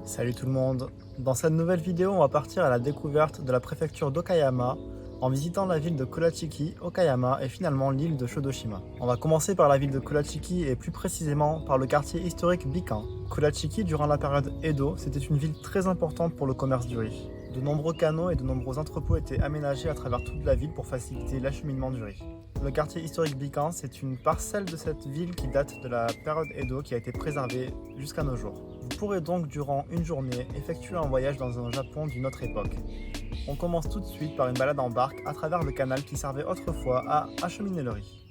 Salut tout le monde. Dans cette nouvelle vidéo, on va partir à la découverte de la préfecture d'Okayama en visitant la ville de Kurachiki, Okayama et finalement l'île de Shodoshima. On va commencer par la ville de Kurachiki et plus précisément par le quartier historique Bikan. Kurachiki, durant la période Edo, c'était une ville très importante pour le commerce du riz. De nombreux canaux et de nombreux entrepôts étaient aménagés à travers toute la ville pour faciliter l'acheminement du riz. Le quartier historique Bikan, c'est une parcelle de cette ville qui date de la période Edo qui a été préservée jusqu'à nos jours. Vous pourrez donc durant une journée effectuer un voyage dans un Japon d'une autre époque. On commence tout de suite par une balade en barque à travers le canal qui servait autrefois à acheminer le riz.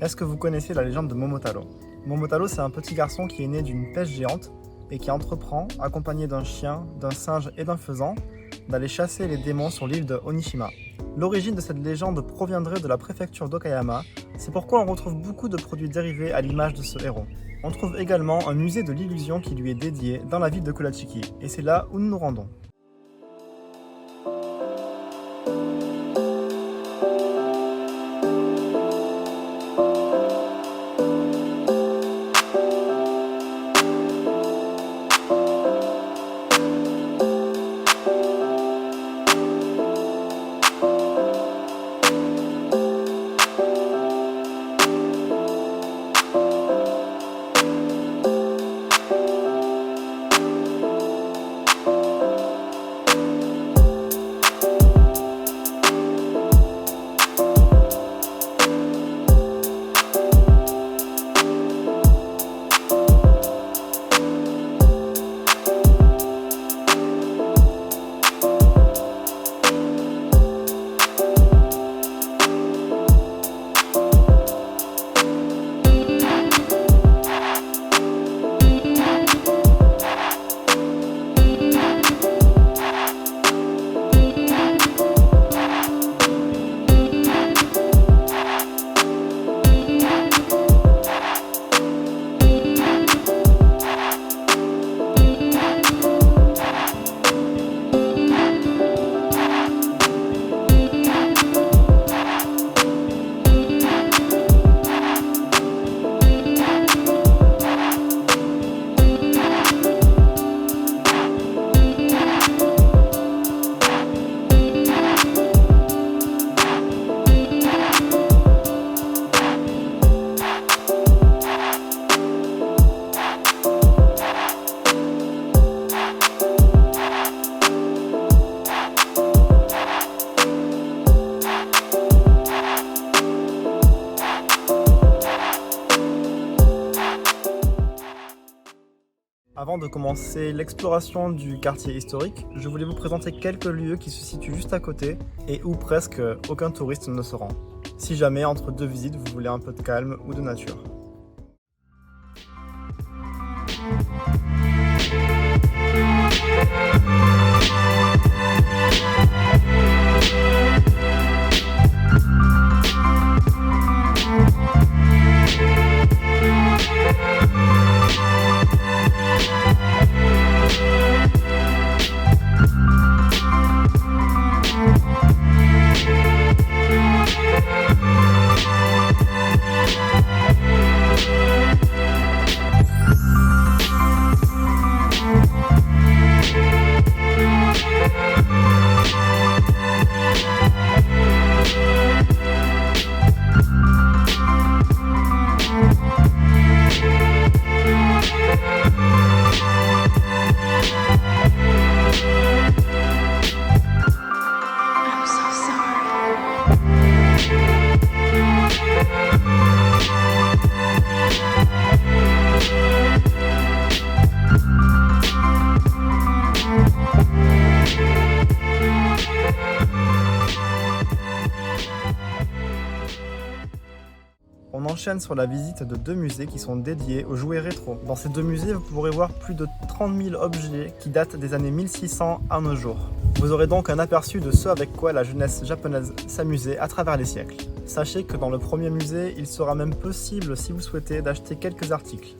Est-ce que vous connaissez la légende de Momotaro? Momotaro, c'est un petit garçon qui est né d'une pêche géante et qui entreprend, accompagné d'un chien, d'un singe et d'un faisan, d'aller chasser les démons sur l'île de Onishima. L'origine de cette légende proviendrait de la préfecture d'Okayama, c'est pourquoi on retrouve beaucoup de produits dérivés à l'image de ce héros. On trouve également un musée de l'illusion qui lui est dédié dans la ville de Kurachiki, et c'est là où nous nous rendons. Avant de commencer l'exploration du quartier historique, je voulais vous présenter quelques lieux qui se situent juste à côté et où presque aucun touriste ne se rend. Si jamais entre deux visites vous voulez un peu de calme ou de nature. On enchaîne sur la visite de deux musées qui sont dédiés aux jouets rétro. Dans ces deux musées, vous pourrez voir plus de 30 000 objets qui datent des années 1600 à nos jours. Vous aurez donc un aperçu de ce avec quoi la jeunesse japonaise s'amusait à travers les siècles. Sachez que dans le premier musée, il sera même possible, si vous souhaitez, d'acheter quelques articles.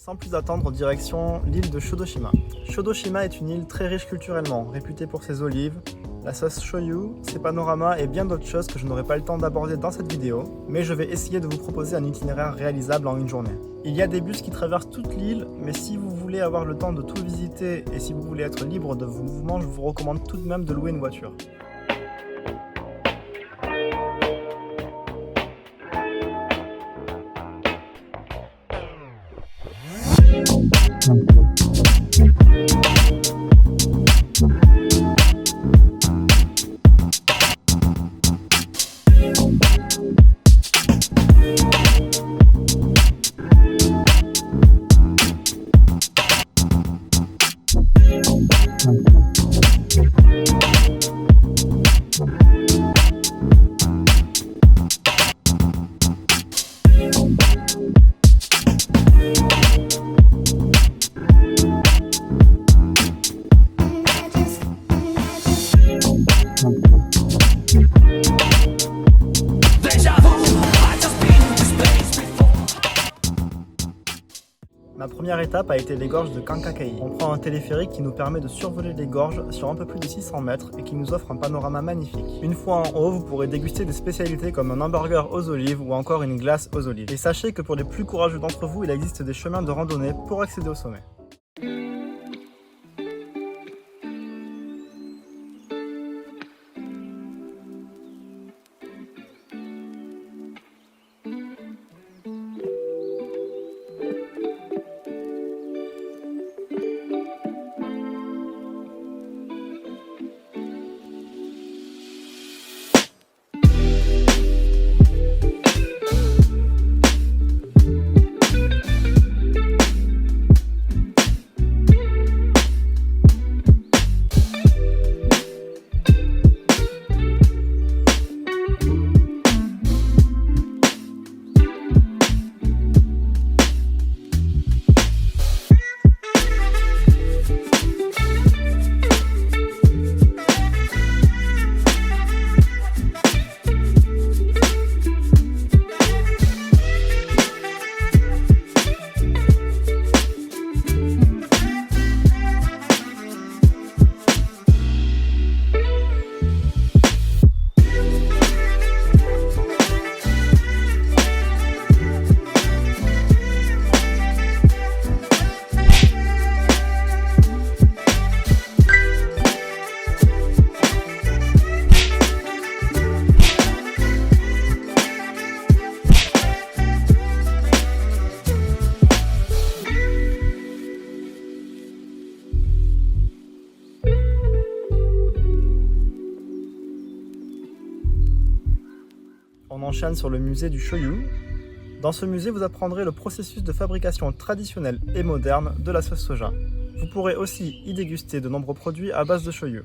Sans plus attendre, direction l'île de Shodoshima. Shodoshima est une île très riche culturellement, réputée pour ses olives, la sauce shoyu, ses panoramas et bien d'autres choses que je n'aurai pas le temps d'aborder dans cette vidéo, mais je vais essayer de vous proposer un itinéraire réalisable en une journée. Il y a des bus qui traversent toute l'île, mais si vous voulez avoir le temps de tout visiter et si vous voulez être libre de vos mouvements, je vous recommande tout de même de louer une voiture. Ma première étape a été les gorges de Kankakei. On prend un téléphérique qui nous permet de survoler les gorges sur un peu plus de 600 mètres et qui nous offre un panorama magnifique. Une fois en haut, vous pourrez déguster des spécialités comme un hamburger aux olives ou encore une glace aux olives. Et sachez que pour les plus courageux d'entre vous, il existe des chemins de randonnée pour accéder au sommet. On enchaîne sur le musée du shoyu. Dans ce musée, vous apprendrez le processus de fabrication traditionnel et moderne de la sauce soja. Vous pourrez aussi y déguster de nombreux produits à base de shoyu.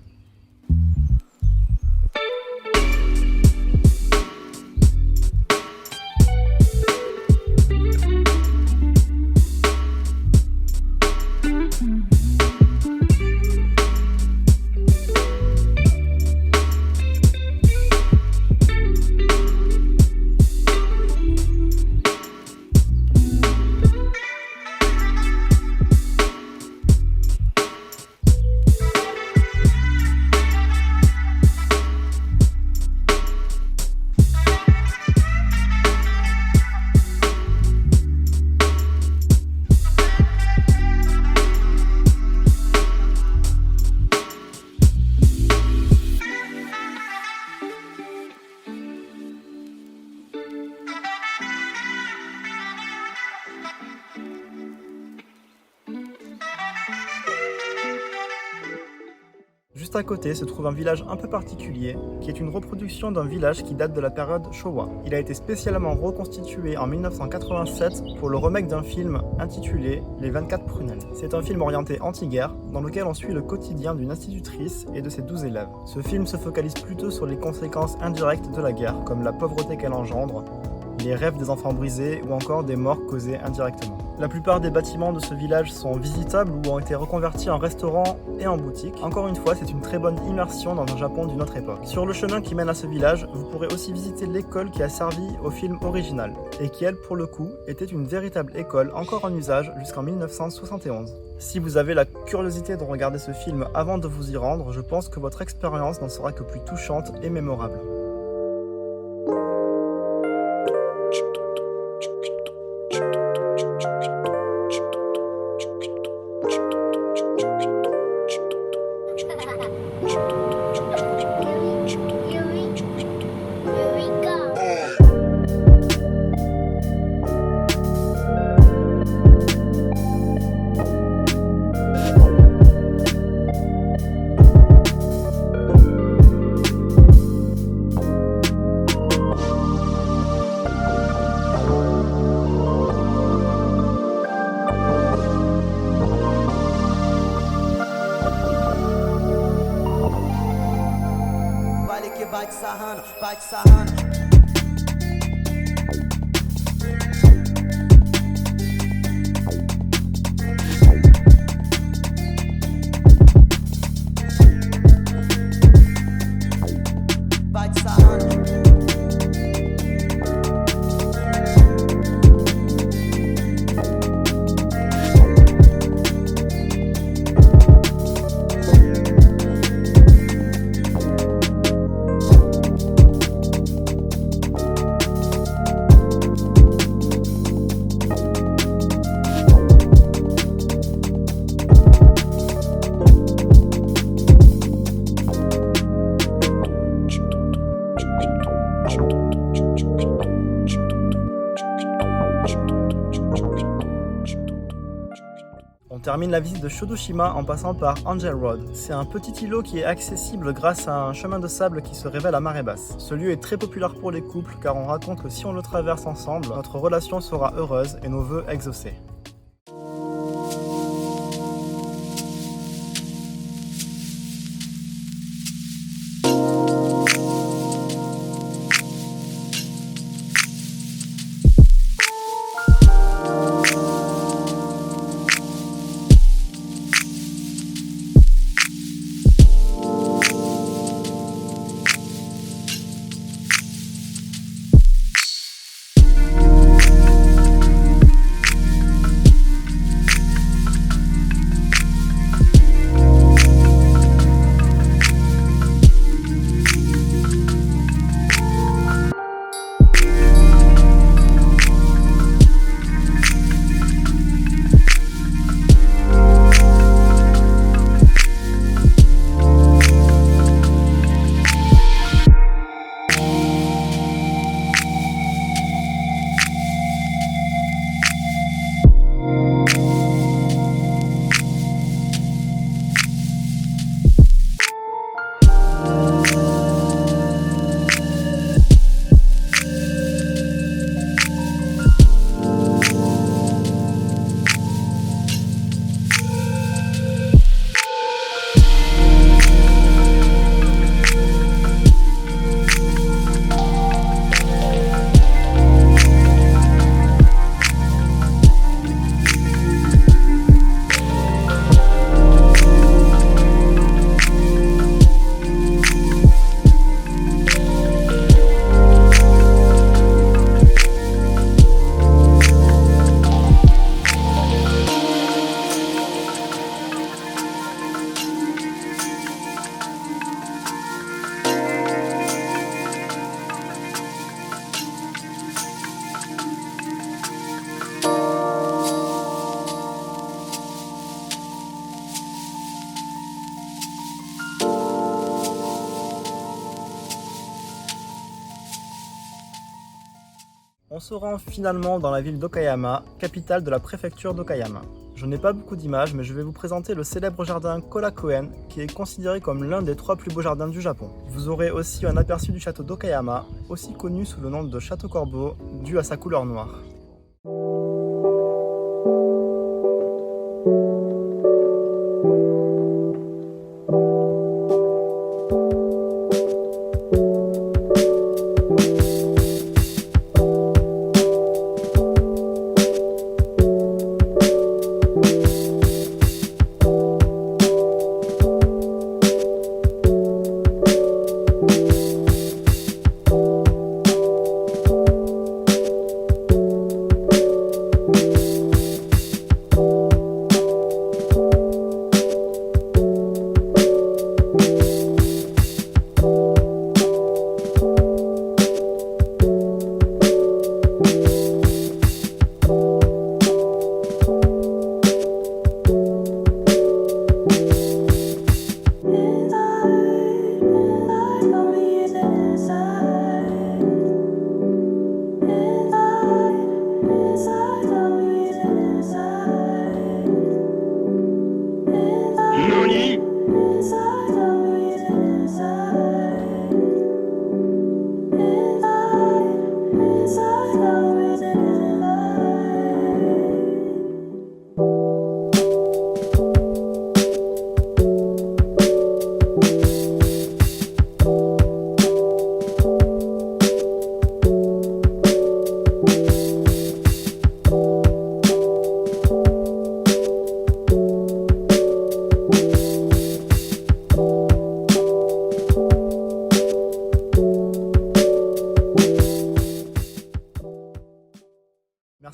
Juste à côté se trouve un village un peu particulier, qui est une reproduction d'un village qui date de la période Showa. Il a été spécialement reconstitué en 1987 pour le remake d'un film intitulé Les 24 prunelles. C'est un film orienté anti-guerre, dans lequel on suit le quotidien d'une institutrice et de ses 12 élèves. Ce film se focalise plutôt sur les conséquences indirectes de la guerre, comme la pauvreté qu'elle engendre, les rêves des enfants brisés ou encore des morts causées indirectement. La plupart des bâtiments de ce village sont visitables ou ont été reconvertis en restaurants et en boutiques. Encore une fois, c'est une très bonne immersion dans un Japon d'une autre époque. Sur le chemin qui mène à ce village, vous pourrez aussi visiter l'école qui a servi au film original et qui, elle, pour le coup, était une véritable école encore en usage jusqu'en 1971. Si vous avez la curiosité de regarder ce film avant de vous y rendre, je pense que votre expérience n'en sera que plus touchante et mémorable. Vai de sarrana. Vai de sarrana. On termine la visite de Shodoshima en passant par Angel Road. C'est un petit îlot qui est accessible grâce à un chemin de sable qui se révèle à marée basse. Ce lieu est très populaire pour les couples car on raconte que si on le traverse ensemble, notre relation sera heureuse et nos vœux exaucés. On se rend finalement dans la ville d'Okayama, capitale de la préfecture d'Okayama. Je n'ai pas beaucoup d'images, mais je vais vous présenter le célèbre jardin Korakuen, qui est considéré comme l'un des 3 plus beaux jardins du Japon. Vous aurez aussi un aperçu du château d'Okayama, aussi connu sous le nom de Château Corbeau, dû à sa couleur noire.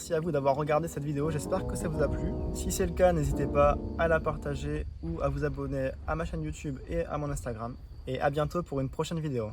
merci à vous d'avoir regardé cette vidéo, j'espère que ça vous a plu. Si c'est le cas, n'hésitez pas à la partager ou à vous abonner à ma chaîne YouTube et à mon Instagram. Et à bientôt pour une prochaine vidéo.